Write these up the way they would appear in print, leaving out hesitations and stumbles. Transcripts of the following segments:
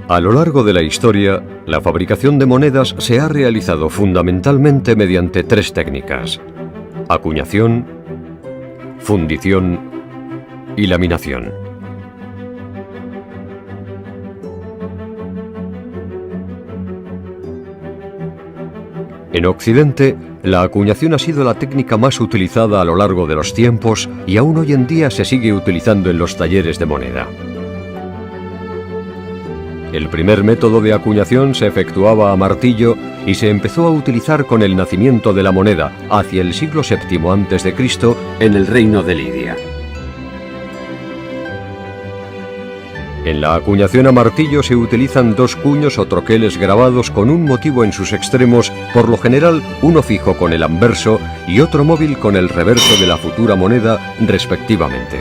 A lo largo de la historia, la fabricación de monedas se ha realizado fundamentalmente mediante tres técnicas: acuñación, fundición y laminación. En Occidente, la acuñación ha sido la técnica más utilizada a lo largo de los tiempos y aún hoy en día se sigue utilizando en los talleres de moneda. El primer método de acuñación se efectuaba a martillo y se empezó a utilizar con el nacimiento de la moneda hacia el siglo VII a.C. en el reino de Lidia. En la acuñación a martillo se utilizan dos cuños o troqueles grabados con un motivo en sus extremos, por lo general uno fijo con el anverso y otro móvil con el reverso de la futura moneda, respectivamente.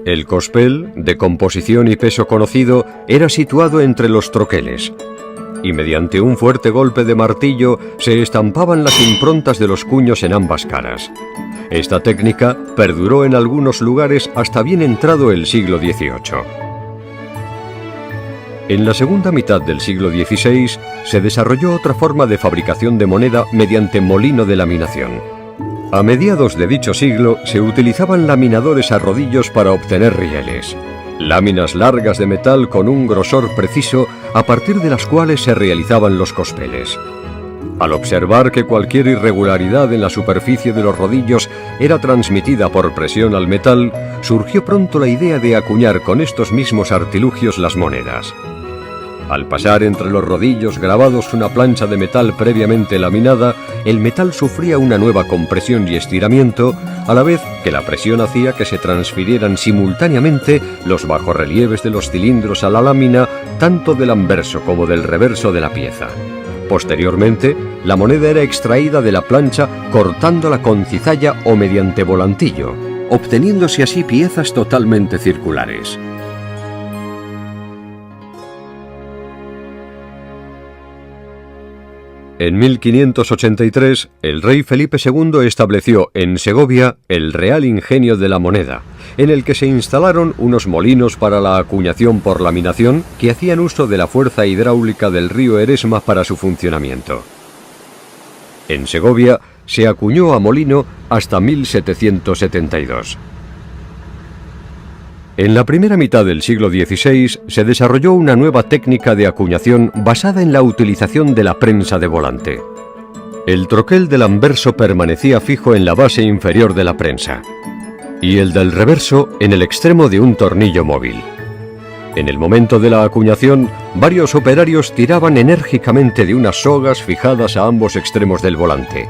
El cospel, de composición y peso conocido, era situado entre los troqueles, y mediante un fuerte golpe de martillo se estampaban las improntas de los cuños en ambas caras. Esta técnica perduró en algunos lugares hasta bien entrado el siglo XVIII. En la segunda mitad del siglo XVI se desarrolló otra forma de fabricación de moneda mediante molino de laminación. A mediados de dicho siglo se utilizaban laminadores a rodillos para obtener rieles, láminas largas de metal con un grosor preciso a partir de las cuales se realizaban los cospeles. Al observar que cualquier irregularidad en la superficie de los rodillos era transmitida por presión al metal, surgió pronto la idea de acuñar con estos mismos artilugios las monedas. Al pasar entre los rodillos grabados una plancha de metal previamente laminada, el metal sufría una nueva compresión y estiramiento, a la vez que la presión hacía que se transfirieran simultáneamente los bajorrelieves de los cilindros a la lámina, tanto del anverso como del reverso de la pieza. Posteriormente, la moneda era extraída de la plancha cortándola con cizalla o mediante volantillo, obteniéndose así piezas totalmente circulares. En 1583, el rey Felipe II estableció en Segovia el Real Ingenio de la Moneda, en el que se instalaron unos molinos para la acuñación por laminación que hacían uso de la fuerza hidráulica del río Eresma para su funcionamiento. En Segovia se acuñó a molino hasta 1772. En la primera mitad del siglo XVI se desarrolló una nueva técnica de acuñación basada en la utilización de la prensa de volante. El troquel del anverso permanecía fijo en la base inferior de la prensa y el del reverso en el extremo de un tornillo móvil. En el momento de la acuñación, varios operarios tiraban enérgicamente de unas sogas fijadas a ambos extremos del volante.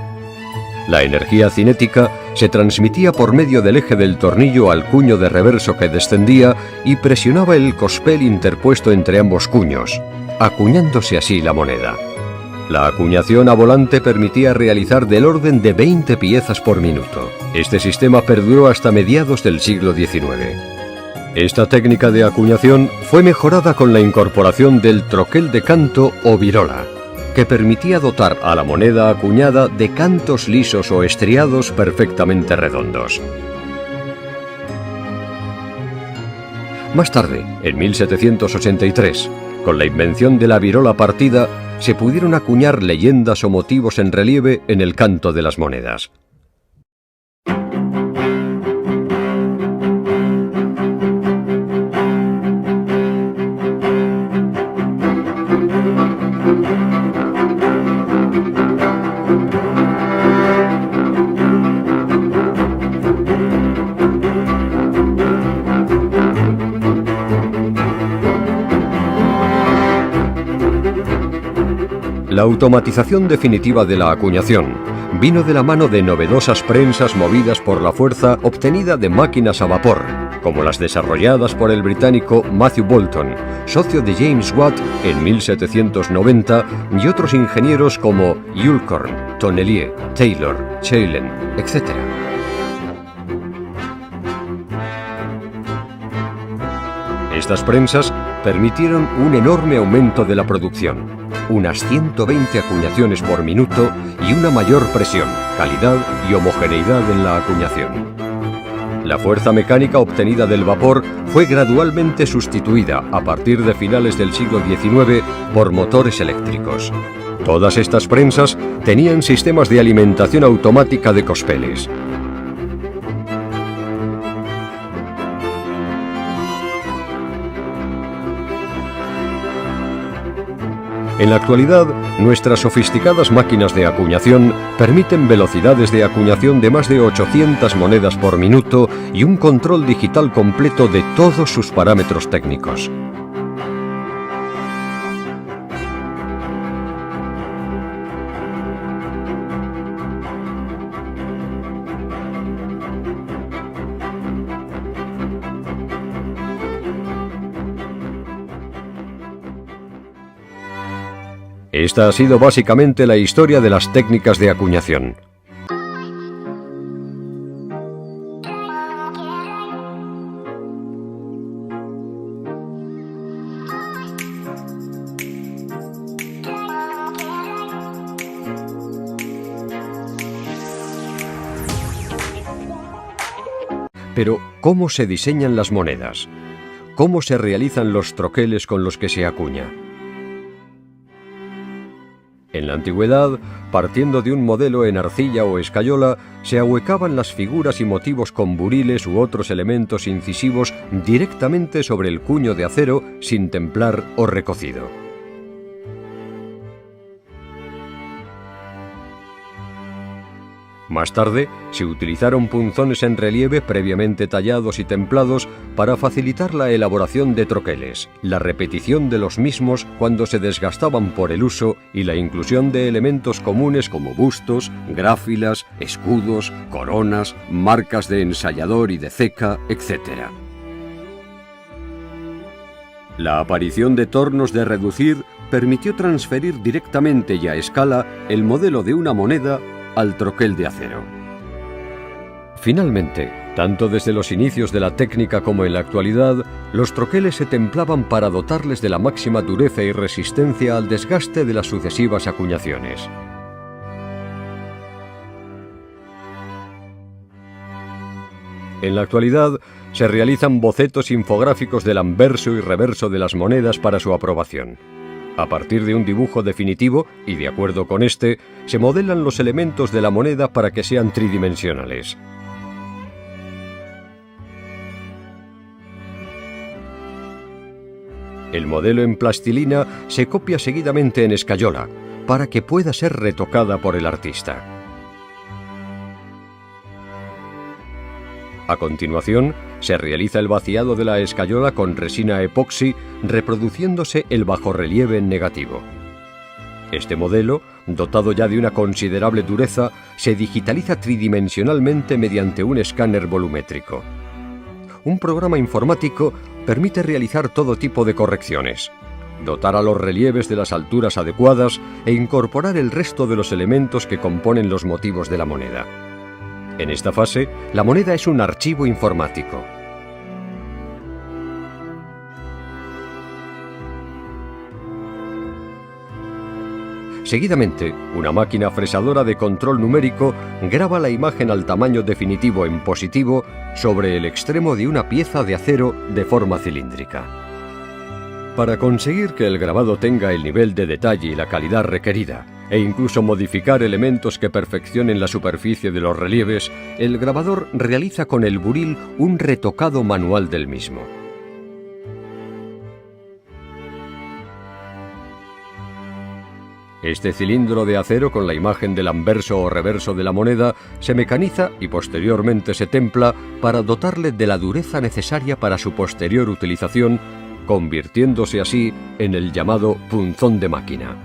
La energía cinética se transmitía por medio del eje del tornillo al cuño de reverso que descendía y presionaba el cospel interpuesto entre ambos cuños, acuñándose así la moneda. La acuñación a volante permitía realizar del orden de 20 piezas por minuto. Este sistema perduró hasta mediados del siglo XIX. Esta técnica de acuñación fue mejorada con la incorporación del troquel de canto o virola, que permitía dotar a la moneda acuñada de cantos lisos o estriados perfectamente redondos. Más tarde, en 1783, con la invención de la virola partida, se pudieron acuñar leyendas o motivos en relieve en el canto de las monedas. La automatización definitiva de la acuñación vino de la mano de novedosas prensas movidas por la fuerza obtenida de máquinas a vapor, como las desarrolladas por el británico Matthew Boulton, socio de James Watt en 1790, y otros ingenieros como Ulcorn, Tonnellier, Taylor, Challen, etc. Estas prensas permitieron un enorme aumento de la producción, unas 120 acuñaciones por minuto y una mayor presión, calidad y homogeneidad en la acuñación. La fuerza mecánica obtenida del vapor fue gradualmente sustituida a partir de finales del siglo XIX por motores eléctricos. Todas estas prensas tenían sistemas de alimentación automática de cospeles. En la actualidad, nuestras sofisticadas máquinas de acuñación permiten velocidades de acuñación de más de 800 monedas por minuto y un control digital completo de todos sus parámetros técnicos. Esta ha sido básicamente la historia de las técnicas de acuñación. Pero, ¿cómo se diseñan las monedas? ¿Cómo se realizan los troqueles con los que se acuña? En la antigüedad, partiendo de un modelo en arcilla o escayola, se ahuecaban las figuras y motivos con buriles u otros elementos incisivos directamente sobre el cuño de acero sin templar o recocido. Más tarde, se utilizaron punzones en relieve previamente tallados y templados para facilitar la elaboración de troqueles, la repetición de los mismos cuando se desgastaban por el uso y la inclusión de elementos comunes como bustos, gráfilas, escudos, coronas, marcas de ensayador y de ceca, etc. La aparición de tornos de reducir permitió transferir directamente y a escala el modelo de una moneda al troquel de acero. Finalmente, tanto desde los inicios de la técnica como en la actualidad, los troqueles se templaban para dotarles de la máxima dureza y resistencia al desgaste de las sucesivas acuñaciones. En la actualidad, se realizan bocetos infográficos del anverso y reverso de las monedas para su aprobación. A partir de un dibujo definitivo, y de acuerdo con este, se modelan los elementos de la moneda para que sean tridimensionales. El modelo en plastilina se copia seguidamente en escayola, para que pueda ser retocada por el artista. A continuación, se realiza el vaciado de la escayola con resina epoxi, reproduciéndose el bajorrelieve en negativo. Este modelo, dotado ya de una considerable dureza, se digitaliza tridimensionalmente mediante un escáner volumétrico. Un programa informático permite realizar todo tipo de correcciones, dotar a los relieves de las alturas adecuadas e incorporar el resto de los elementos que componen los motivos de la moneda. En esta fase, la moneda es un archivo informático. Seguidamente, una máquina fresadora de control numérico graba la imagen al tamaño definitivo en positivo sobre el extremo de una pieza de acero de forma cilíndrica. Para conseguir que el grabado tenga el nivel de detalle y la calidad requerida, e incluso modificar elementos que perfeccionen la superficie de los relieves, el grabador realiza con el buril un retocado manual del mismo. Este cilindro de acero con la imagen del anverso o reverso de la moneda se mecaniza y posteriormente se templa para dotarle de la dureza necesaria para su posterior utilización, convirtiéndose así en el llamado punzón de máquina,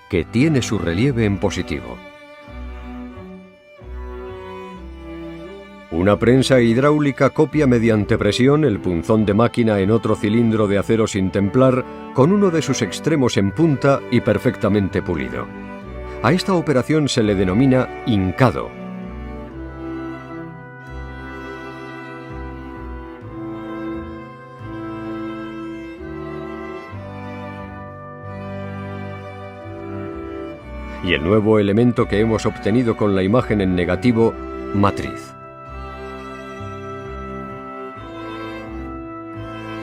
que tiene su relieve en positivo. Una prensa hidráulica copia mediante presión el punzón de máquina en otro cilindro de acero sin templar, con uno de sus extremos en punta y perfectamente pulido. A esta operación se le denomina hincado. Y el nuevo elemento que hemos obtenido con la imagen en negativo, matriz.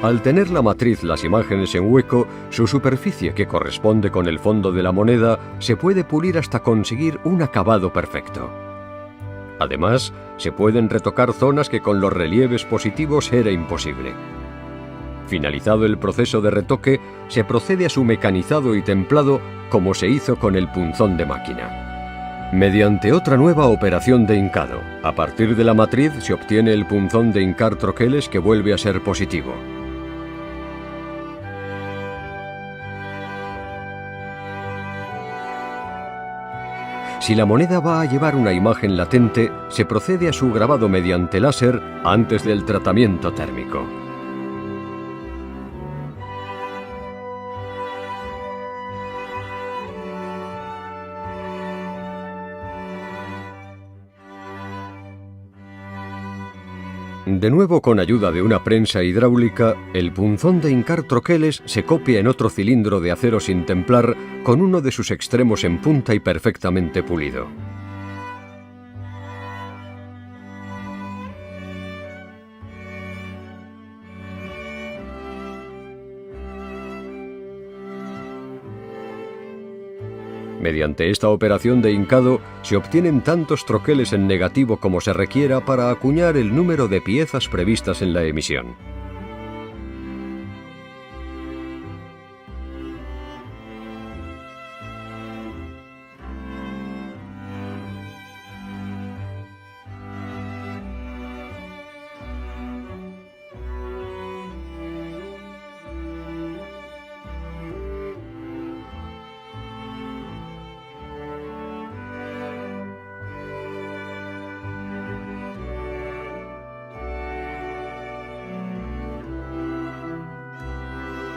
Al tener la matriz las imágenes en hueco, su superficie, que corresponde con el fondo de la moneda, se puede pulir hasta conseguir un acabado perfecto. Además, se pueden retocar zonas que con los relieves positivos era imposible. Finalizado el proceso de retoque, se procede a su mecanizado y templado como se hizo con el punzón de máquina. Mediante otra nueva operación de hincado, a partir de la matriz se obtiene el punzón de hincar troqueles que vuelve a ser positivo. Si la moneda va a llevar una imagen latente, se procede a su grabado mediante láser antes del tratamiento térmico. De nuevo, con ayuda de una prensa hidráulica, el punzón de hincar troqueles se copia en otro cilindro de acero sin templar, con uno de sus extremos en punta y perfectamente pulido. Mediante esta operación de hincado se obtienen tantos troqueles en negativo como se requiera para acuñar el número de piezas previstas en la emisión.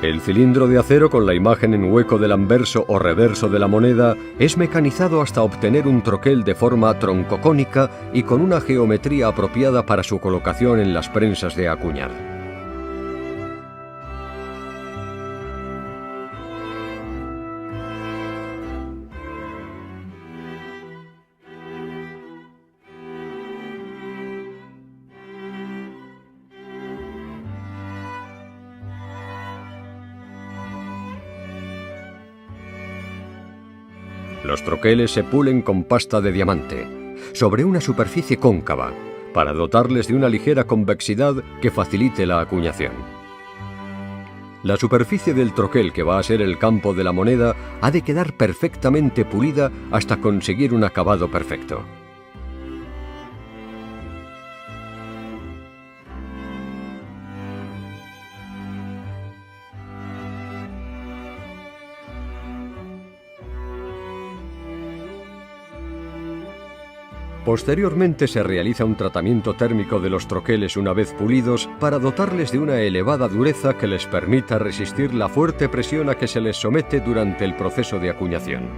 El cilindro de acero con la imagen en hueco del anverso o reverso de la moneda es mecanizado hasta obtener un troquel de forma troncocónica y con una geometría apropiada para su colocación en las prensas de acuñar. Los troqueles se pulen con pasta de diamante, sobre una superficie cóncava, para dotarles de una ligera convexidad que facilite la acuñación. La superficie del troquel, que va a ser el campo de la moneda, ha de quedar perfectamente pulida hasta conseguir un acabado perfecto. Posteriormente se realiza un tratamiento térmico de los troqueles una vez pulidos para dotarles de una elevada dureza que les permita resistir la fuerte presión a que se les somete durante el proceso de acuñación.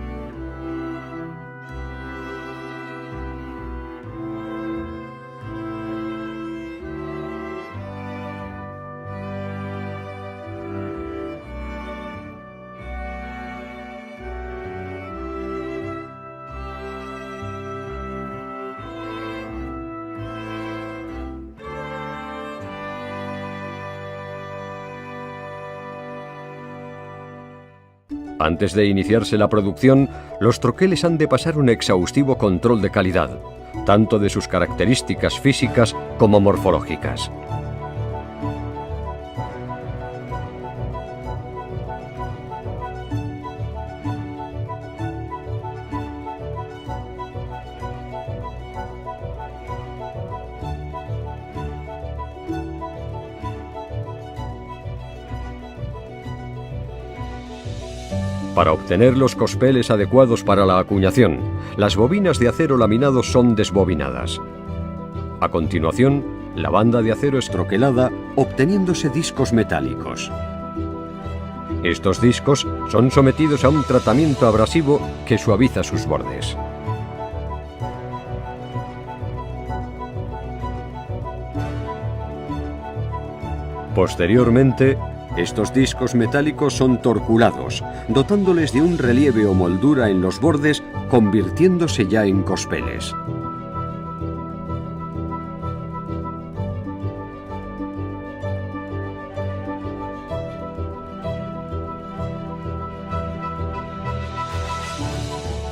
Antes de iniciarse la producción, los troqueles han de pasar un exhaustivo control de calidad, tanto de sus características físicas como morfológicas. Para obtener los cospeles adecuados para la acuñación, las bobinas de acero laminado son desbobinadas. A continuación, la banda de acero es troquelada, obteniéndose discos metálicos. Estos discos son sometidos a un tratamiento abrasivo que suaviza sus bordes. Posteriormente, estos discos metálicos son torculados, dotándoles de un relieve o moldura en los bordes, convirtiéndose ya en cospeles.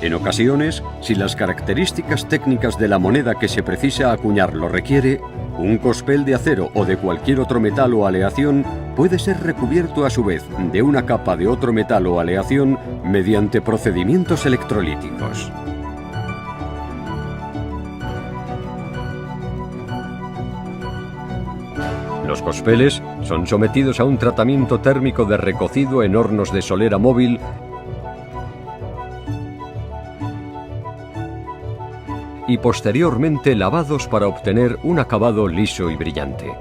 En ocasiones, si las características técnicas de la moneda que se precisa acuñar lo requiere, un cospel de acero o de cualquier otro metal o aleación puede ser recubierto a su vez de una capa de otro metal o aleación mediante procedimientos electrolíticos. Los cospeles son sometidos a un tratamiento térmico de recocido en hornos de solera móvil y posteriormente lavados para obtener un acabado liso y brillante.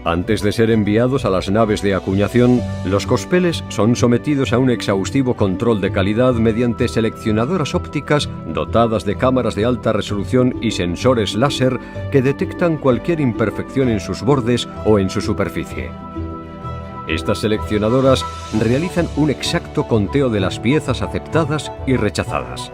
Antes de ser enviados a las naves de acuñación, los cospeles son sometidos a un exhaustivo control de calidad mediante seleccionadoras ópticas dotadas de cámaras de alta resolución y sensores láser que detectan cualquier imperfección en sus bordes o en su superficie. Estas seleccionadoras realizan un exacto conteo de las piezas aceptadas y rechazadas.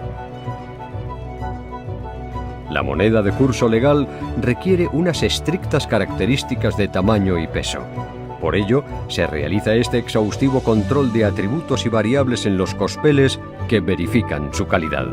La moneda de curso legal requiere unas estrictas características de tamaño y peso. Por ello, se realiza este exhaustivo control de atributos y variables en los cospeles que verifican su calidad.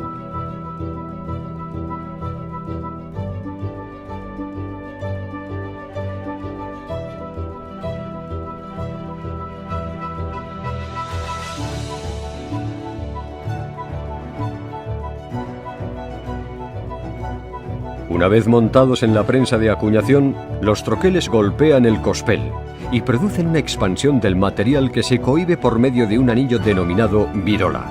Una vez montados en la prensa de acuñación, los troqueles golpean el cospel y producen una expansión del material que se cohíbe por medio de un anillo denominado virola,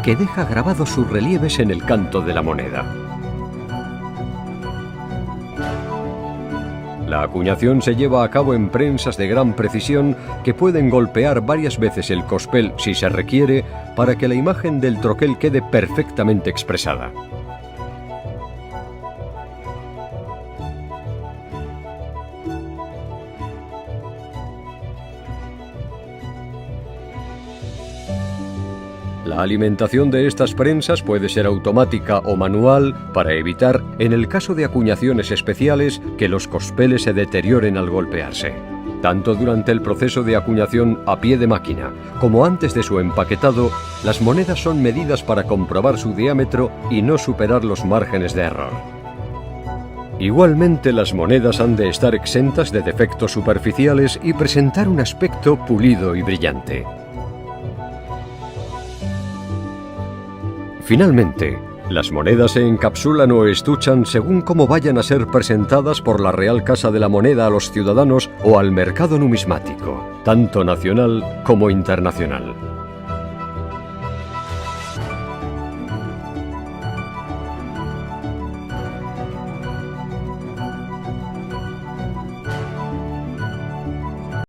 que deja grabados sus relieves en el canto de la moneda. La acuñación se lleva a cabo en prensas de gran precisión que pueden golpear varias veces el cospel si se requiere para que la imagen del troquel quede perfectamente expresada. La alimentación de estas prensas puede ser automática o manual para evitar, en el caso de acuñaciones especiales, que los cospeles se deterioren al golpearse. Tanto durante el proceso de acuñación a pie de máquina como antes de su empaquetado, las monedas son medidas para comprobar su diámetro y no superar los márgenes de error. Igualmente, las monedas han de estar exentas de defectos superficiales y presentar un aspecto pulido y brillante. Finalmente, las monedas se encapsulan o estuchan según cómo vayan a ser presentadas por la Real Casa de la Moneda a los ciudadanos o al mercado numismático, tanto nacional como internacional.